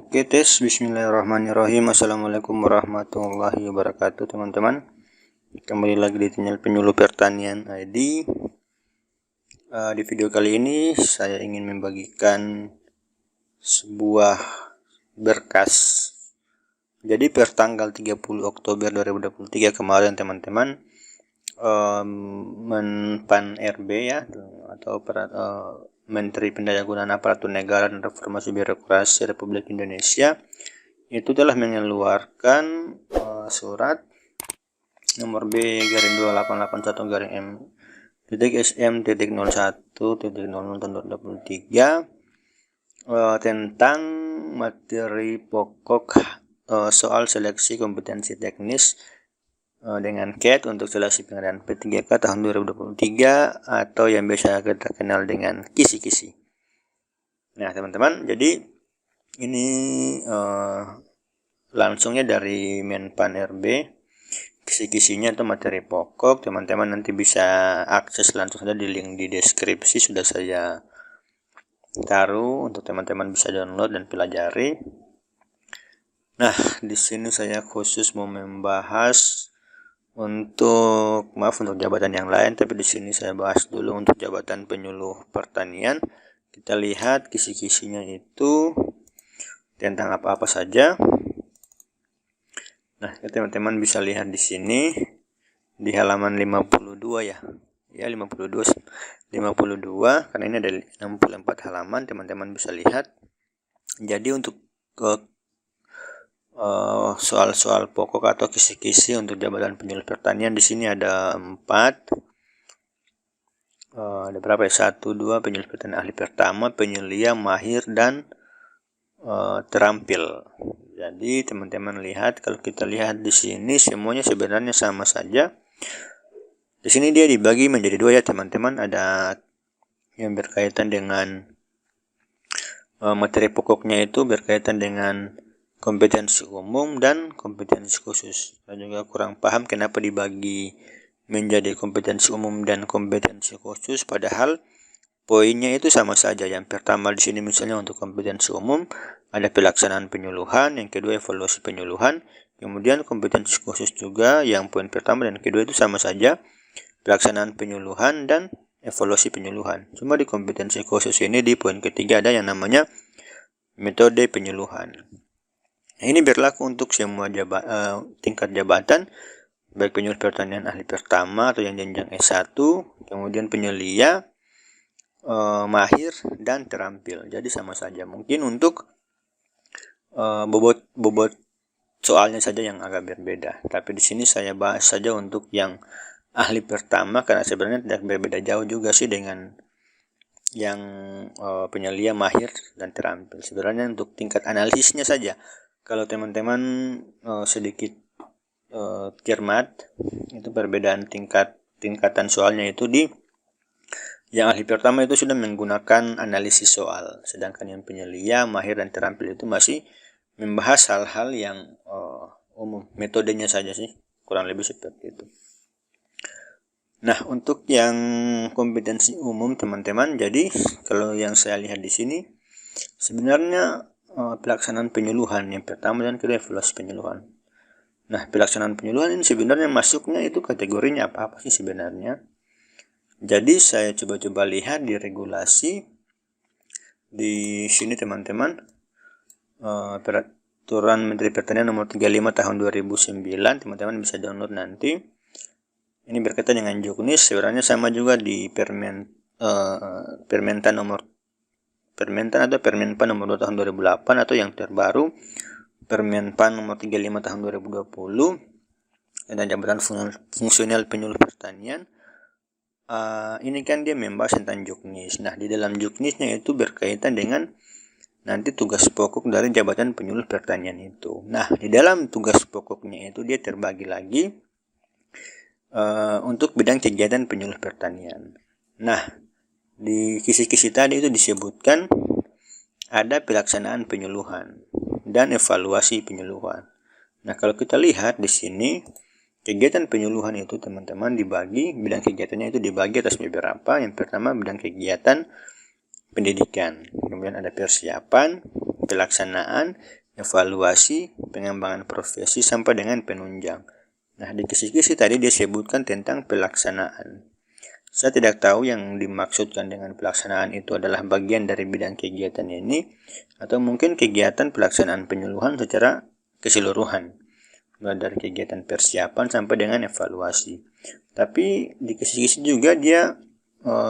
Oke, tes. Bismillahirrahmanirrahim. Assalamualaikum warahmatullahi wabarakatuh, teman-teman. Kembali lagi di channel Penyuluh Pertanian ID. Di video kali ini saya ingin membagikan sebuah berkas. Jadi per tanggal 30 Oktober 2023 kemarin, teman-teman, Menpan RB ya, atau Menteri Pendayagunaan Aparatur Negara dan Reformasi Birokrasi Republik Indonesia itu telah mengeluarkan surat nomor B-2-851-M.SM.01.00/2023 tentang materi pokok soal seleksi kompetensi teknis dengan KET untuk seleksi pengadaan P3K tahun 2023 atau yang biasa kita kenal dengan kisi-kisi. Nah, teman-teman, jadi ini langsungnya dari Menpan RB. Kisi-kisinya itu materi pokok, teman-teman nanti bisa akses langsung saja di link di deskripsi, sudah saya taruh untuk teman-teman bisa download dan pelajari. Nah, di sini saya khusus mau membahas untuk jabatan yang lain, tapi di sini saya bahas dulu untuk jabatan penyuluh pertanian. Kita lihat kisi-kisinya itu tentang apa-apa saja. Nah, teman-teman bisa lihat di sini di halaman 52 ya. Ya, 52 karena ini ada 64 halaman, teman-teman bisa lihat. Jadi untuk soal-soal pokok atau kisi-kisi untuk jabatan penyuluh pertanian di sini ada 4. Ada berapa ya? 1, 2 penyuluh pertanian ahli pertama, penyelia, mahir, dan terampil. Jadi teman-teman lihat, kalau kita lihat di sini semuanya sebenarnya sama saja. Di sini dia dibagi menjadi 2 ya, teman-teman. Ada yang berkaitan dengan materi pokoknya itu berkaitan dengan kompetensi umum dan kompetensi khusus. Saya juga kurang paham kenapa dibagi menjadi kompetensi umum dan kompetensi khusus, padahal poinnya itu sama saja. Yang pertama di sini misalnya untuk kompetensi umum ada pelaksanaan penyuluhan, yang kedua evaluasi penyuluhan, kemudian kompetensi khusus juga yang poin pertama dan kedua itu sama saja, pelaksanaan penyuluhan dan evaluasi penyuluhan. Cuma di kompetensi khusus ini di poin ketiga ada yang namanya metode penyuluhan. Ini berlaku untuk semua tingkat jabatan, baik penyuluh pertanian ahli pertama atau yang jenjang S1, kemudian penyelia, mahir, dan terampil. Jadi sama saja. Mungkin untuk bobot soalnya saja yang agak berbeda. Tapi di sini saya bahas saja untuk yang ahli pertama karena sebenarnya tidak berbeda jauh juga sih dengan yang penyelia, mahir, dan terampil. Sebenarnya untuk tingkat analisisnya saja. Kalau teman-teman sedikit cermat, itu perbedaan tingkatan soalnya itu di yang ahli pertama itu sudah menggunakan analisis soal, sedangkan yang penyelia, mahir, dan terampil itu masih membahas hal-hal yang umum, metodenya saja sih, kurang lebih seperti itu. Nah, untuk yang kompetensi umum, teman-teman, jadi kalau yang saya lihat di sini sebenarnya pelaksanaan penyuluhan yang pertama dan kedua evaluasi penyuluhan. Nah, pelaksanaan penyuluhan ini sebenarnya masuknya itu kategorinya apa-apa sih sebenarnya. Jadi saya coba lihat di regulasi di sini, teman-teman, peraturan Menteri Pertanian nomor 35 tahun 2009, teman-teman bisa download nanti. Ini berkaitan dengan juknis, sebenarnya sama juga di Permentan atau Permenpan nomor 2 tahun 2008 atau yang terbaru Permenpan nomor 35 tahun 2020 tentang jabatan fungsional penyuluh pertanian. Ini kan dia membahas tentang juknis. Nah, di dalam juknisnya itu berkaitan dengan nanti tugas pokok dari jabatan penyuluh pertanian itu. Nah, di dalam tugas pokoknya itu dia terbagi lagi untuk bidang kegiatan penyuluh pertanian. Nah, di kisi-kisi tadi itu disebutkan ada pelaksanaan penyuluhan dan evaluasi penyuluhan. Nah, kalau kita lihat di sini kegiatan penyuluhan itu, teman-teman, dibagi, bidang kegiatannya itu dibagi atas beberapa. Yang pertama bidang kegiatan pendidikan, kemudian ada persiapan, pelaksanaan, evaluasi, pengembangan profesi, sampai dengan penunjang. Nah, di kisi-kisi tadi dia sebutkan tentang pelaksanaan. Saya tidak tahu yang dimaksudkan dengan pelaksanaan itu adalah bagian dari bidang kegiatan ini, atau mungkin kegiatan pelaksanaan penyuluhan secara keseluruhan, mulai dari kegiatan persiapan sampai dengan evaluasi. Tapi di kisi-kisi juga dia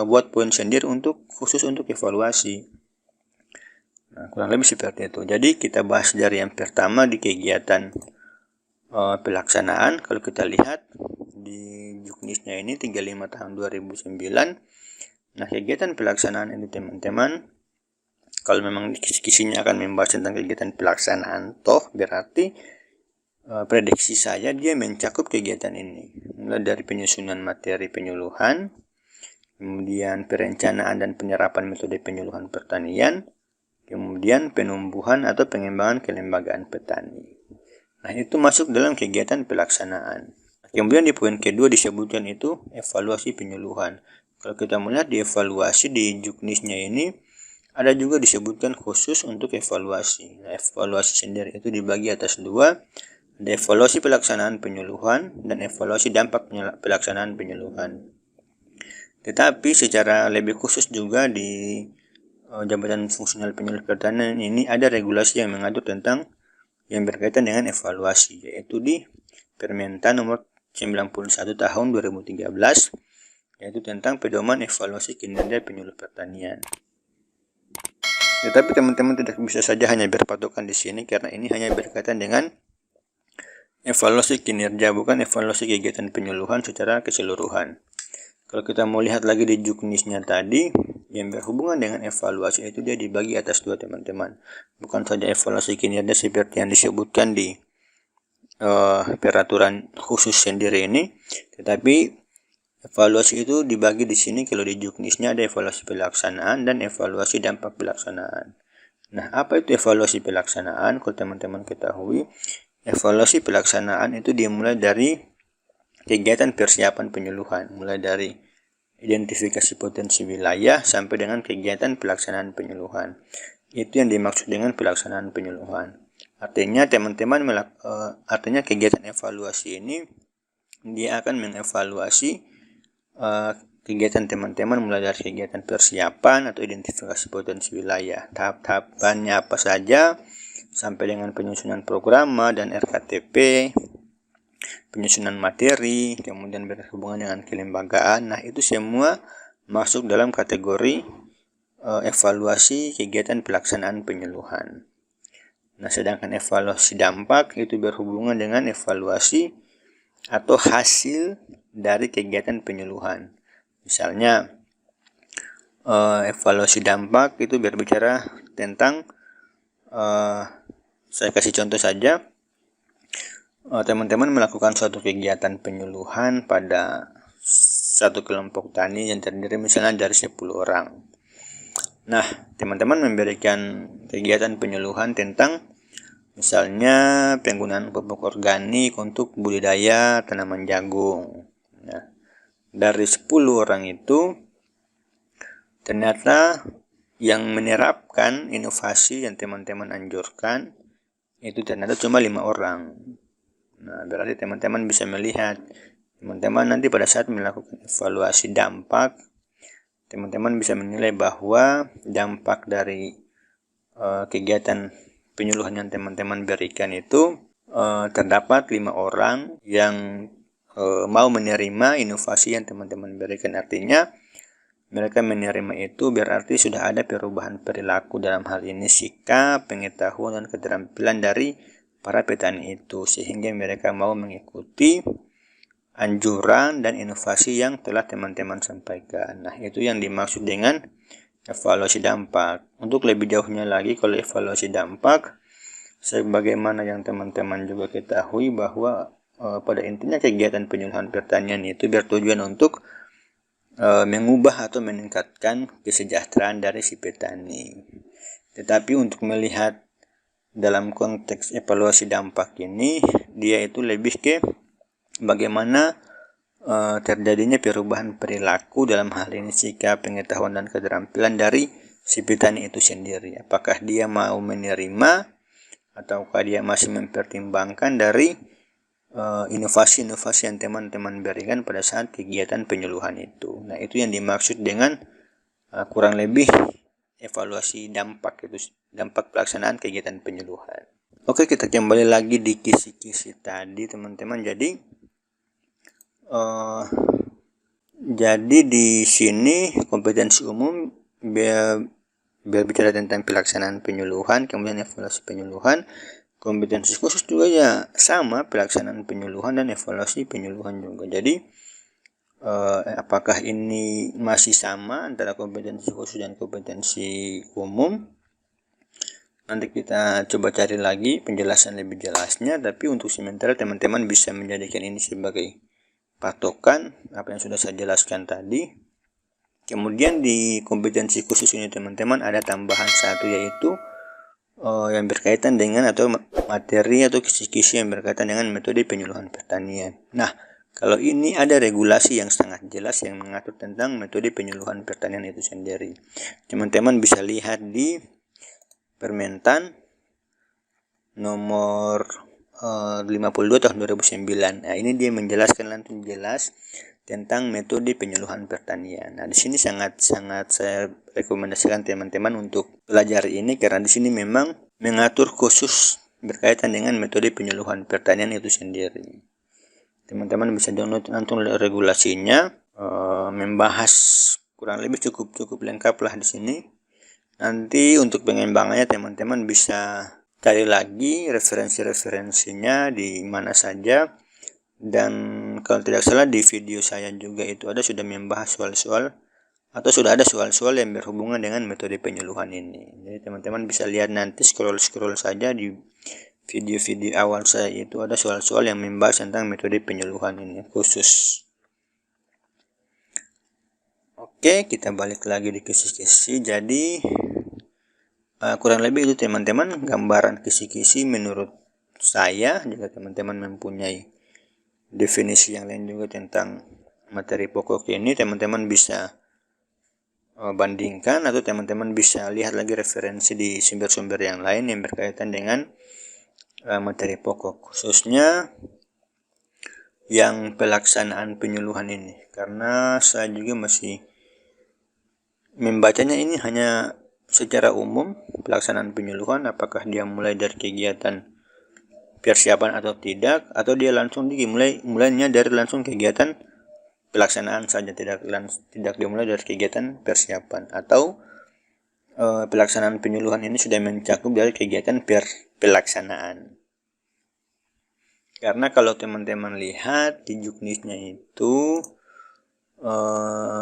buat poin sendiri khusus untuk evaluasi. Nah, kurang lebih seperti itu. Jadi kita bahas dari yang pertama di kegiatan pelaksanaan. Kalau kita lihat di juknisnya ini 35 tahun 2009. Nah, kegiatan pelaksanaan ini teman-teman, kalau memang kisi-kisinya akan membahas tentang kegiatan pelaksanaan, berarti prediksi saya dia mencakup kegiatan ini, mulai dari penyusunan materi penyuluhan, kemudian perencanaan dan penyerapan metode penyuluhan pertanian, kemudian penumbuhan atau pengembangan kelembagaan petani. Nah, itu masuk dalam kegiatan pelaksanaan. Kemudian di poin kedua disebutkan itu evaluasi penyuluhan. Kalau kita melihat di evaluasi di juknisnya ini, ada juga disebutkan khusus untuk evaluasi. Nah, evaluasi sendiri itu dibagi atas dua, ada evaluasi pelaksanaan penyuluhan dan evaluasi dampak pelaksanaan penyuluhan. Tetapi secara lebih khusus juga di Jabatan Fungsional Penyuluh Pertanian ini ada regulasi yang mengatur tentang yang berkaitan dengan evaluasi, yaitu di Permentan nomor 91 tahun 2013, yaitu tentang pedoman evaluasi kinerja penyuluh pertanian. Tetapi teman-teman tidak bisa saja hanya berpatokan di sini, karena ini hanya berkaitan dengan evaluasi kinerja, bukan evaluasi kegiatan penyuluhan secara keseluruhan. Kalau kita mau lihat lagi di juknisnya tadi, yang berhubungan dengan evaluasi itu dia dibagi atas dua, teman-teman. Bukan saja evaluasi kinerja seperti yang disebutkan di peraturan khusus sendiri ini, tetapi evaluasi itu dibagi di sini. Kalau di juknisnya ada evaluasi pelaksanaan dan evaluasi dampak pelaksanaan. Nah, apa itu evaluasi pelaksanaan? Kalau teman-teman ketahui, evaluasi pelaksanaan itu dimulai dari kegiatan persiapan penyuluhan, mulai dari identifikasi potensi wilayah sampai dengan kegiatan pelaksanaan penyuluhan. Itu yang dimaksud dengan pelaksanaan penyuluhan. Artinya teman-teman artinya kegiatan evaluasi ini dia akan mengevaluasi kegiatan teman-teman mulai dari kegiatan persiapan atau identifikasi potensi wilayah, tahap-tahapannya apa saja, sampai dengan penyusunan program dan RKTP, penyusunan materi, kemudian berhubungan dengan kelembagaan. Nah, itu semua masuk dalam kategori evaluasi kegiatan pelaksanaan penyuluhan. Nah, sedangkan evaluasi dampak itu berhubungan dengan evaluasi atau hasil dari kegiatan penyuluhan. Misalnya, evaluasi dampak itu berbicara tentang, saya kasih contoh saja, teman-teman melakukan suatu kegiatan penyuluhan pada satu kelompok tani yang terdiri misalnya dari 10 orang. Nah, teman-teman memberikan kegiatan penyuluhan tentang misalnya penggunaan pupuk organik untuk budidaya tanaman jagung. Nah, dari 10 orang itu ternyata yang menerapkan inovasi yang teman-teman anjurkan itu ternyata cuma 5 orang. Nah, berarti teman-teman bisa melihat, teman-teman nanti pada saat melakukan evaluasi dampak, teman-teman bisa menilai bahwa dampak dari kegiatan penyuluhan yang teman-teman berikan itu terdapat 5 orang yang mau menerima inovasi yang teman-teman berikan. Artinya mereka menerima itu berarti sudah ada perubahan perilaku, dalam hal ini sikap, pengetahuan, dan keterampilan dari para petani itu, sehingga mereka mau mengikuti anjuran dan inovasi yang telah teman-teman sampaikan. Nah, itu yang dimaksud dengan evaluasi dampak. Untuk lebih jauhnya lagi, kalau evaluasi dampak, sebagaimana yang teman-teman juga ketahui bahwa pada intinya kegiatan penyuluhan pertanian itu bertujuan untuk mengubah atau meningkatkan kesejahteraan dari si petani. Tetapi untuk melihat dalam konteks evaluasi dampak ini, dia itu lebih ke bagaimana terjadinya perubahan perilaku, dalam hal ini sikap, pengetahuan, dan keterampilan dari si petani itu sendiri. Apakah dia mau menerima ataukah dia masih mempertimbangkan dari inovasi-inovasi yang teman-teman berikan pada saat kegiatan penyuluhan itu. Nah, itu yang dimaksud dengan kurang lebih evaluasi dampak, itu dampak pelaksanaan kegiatan penyuluhan. Oke, kita kembali lagi di kisi-kisi tadi teman-teman. Jadi di sini kompetensi umum berbicara tentang pelaksanaan penyuluhan, kemudian evaluasi penyuluhan. Kompetensi khusus juga ya sama, pelaksanaan penyuluhan dan evaluasi penyuluhan juga. Jadi apakah ini masih sama antara kompetensi khusus dan kompetensi umum? Nanti kita coba cari lagi penjelasan lebih jelasnya, tapi untuk sementara teman-teman bisa menjadikan ini sebagai patokan apa yang sudah saya jelaskan tadi. Kemudian di kompetensi khusus ini teman-teman ada tambahan satu, yaitu yang berkaitan dengan atau materi atau kisi-kisi yang berkaitan dengan metode penyuluhan pertanian. Nah, kalau ini ada regulasi yang sangat jelas yang mengatur tentang metode penyuluhan pertanian itu sendiri. Teman-teman bisa lihat di Permentan nomor 52 tahun 2009. Nah, ini dia menjelaskan langsung jelas tentang metode penyuluhan pertanian. Nah, di sini sangat saya rekomendasikan teman-teman untuk pelajari ini, karena di sini memang mengatur khusus berkaitan dengan metode penyuluhan pertanian itu sendiri. Teman-teman bisa download langsung regulasinya, membahas kurang lebih cukup lengkap lah di sini. Nanti untuk pengembangannya teman-teman bisa cari lagi referensi-referensinya di mana saja. Dan kalau tidak salah di video saya juga itu sudah membahas soal-soal atau sudah ada soal-soal yang berhubungan dengan metode penyuluhan ini. Jadi teman-teman bisa lihat nanti, scroll saja di video-video awal saya itu ada soal-soal yang membahas tentang metode penyuluhan ini khusus. Oke, kita balik lagi di kisi-kisi. Jadi kurang lebih itu teman-teman gambaran kisi-kisi menurut saya. Jika teman-teman mempunyai definisi yang lain juga tentang materi pokok ini, teman-teman bisa bandingkan atau teman-teman bisa lihat lagi referensi di sumber-sumber yang lain yang berkaitan dengan materi pokok, khususnya yang pelaksanaan penyuluhan ini, karena saya juga masih membacanya ini hanya secara umum pelaksanaan penyuluhan, apakah dia mulai dari kegiatan persiapan atau tidak, atau dia langsung mulainya dari langsung kegiatan pelaksanaan saja, tidak dimulai dari kegiatan persiapan, atau pelaksanaan penyuluhan ini sudah mencakup dari kegiatan pelaksanaan. Karena kalau teman-teman lihat di juknisnya itu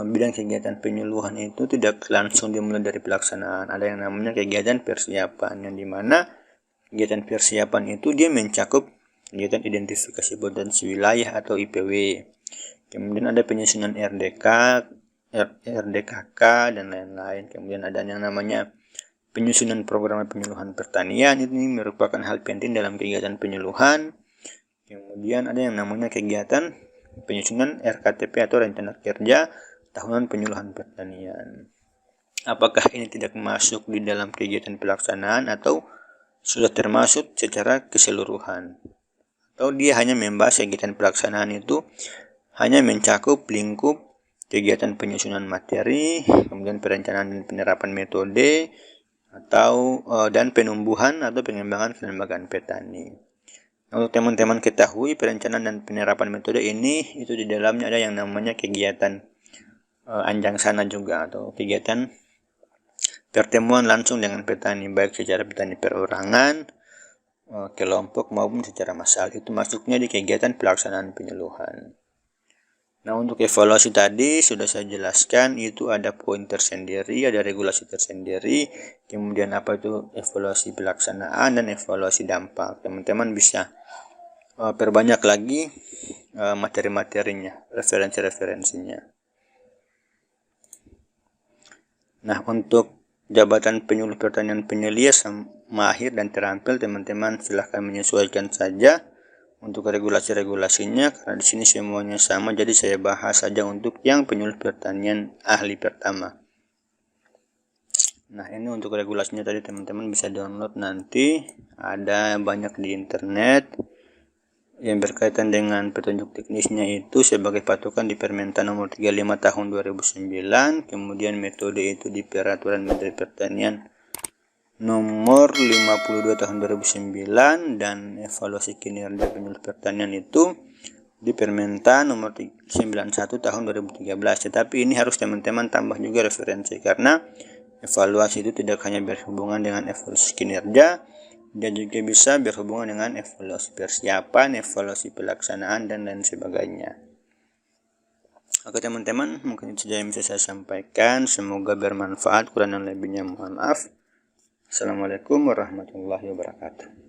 bidang kegiatan penyuluhan itu tidak langsung dimulai dari pelaksanaan, ada yang namanya kegiatan persiapan, yang dimana kegiatan persiapan itu dia mencakup kegiatan identifikasi potensi wilayah atau IPW. Kemudian ada penyusunan RDKK dan lain-lain. Kemudian ada yang namanya penyusunan program penyuluhan pertanian, ini merupakan hal penting dalam kegiatan penyuluhan. Kemudian ada yang namanya kegiatan penyusunan RKTP atau rencana kerja tahunan penyuluhan pertanian. Apakah ini tidak masuk di dalam kegiatan pelaksanaan atau sudah termasuk secara keseluruhan, atau dia hanya membahas kegiatan pelaksanaan itu hanya mencakup lingkup kegiatan penyusunan materi, kemudian perencanaan dan penerapan metode, atau dan penumbuhan atau pengembangan kelembagaan petani. Untuk teman-teman ketahui, perencanaan dan penerapan metode ini itu di dalamnya ada yang namanya kegiatan anjang sana juga, atau kegiatan pertemuan langsung dengan petani, baik secara petani perorangan, kelompok maupun secara massal. Itu masuknya di kegiatan pelaksanaan penyuluhan. Nah, untuk evaluasi tadi sudah saya jelaskan, itu ada poin tersendiri, ada regulasi tersendiri, kemudian apa itu evaluasi pelaksanaan dan evaluasi dampak. Teman-teman bisa perbanyak lagi materi-materinya, referensi-referensinya. Nah, untuk jabatan penyuluh pertanian penyelias mahir dan terampil, teman-teman silahkan menyesuaikan saja untuk regulasi-regulasinya, karena di sini semuanya sama. Jadi saya bahas saja untuk yang penyuluh pertanian ahli pertama. Nah, ini untuk regulasinya tadi teman-teman bisa download, nanti ada banyak di internet yang berkaitan dengan petunjuk teknisnya itu sebagai patokan di Permentan nomor 35 tahun 2009, kemudian metode itu di Peraturan Menteri Pertanian nomor 52 tahun 2009, dan evaluasi kinerja penyuluh pertanian itu di Permentan nomor 91 tahun 2013. Tetapi ini harus teman-teman tambah juga referensi, karena evaluasi itu tidak hanya berhubungan dengan evaluasi kinerja, dia juga bisa berhubungan dengan evaluasi persiapan, evaluasi pelaksanaan, dan lain sebagainya. Oke teman-teman, mungkin itu saja yang bisa saya sampaikan. Semoga bermanfaat, kurang dan lebihnya mohon maaf. Assalamualaikum warahmatullahi wabarakatuh.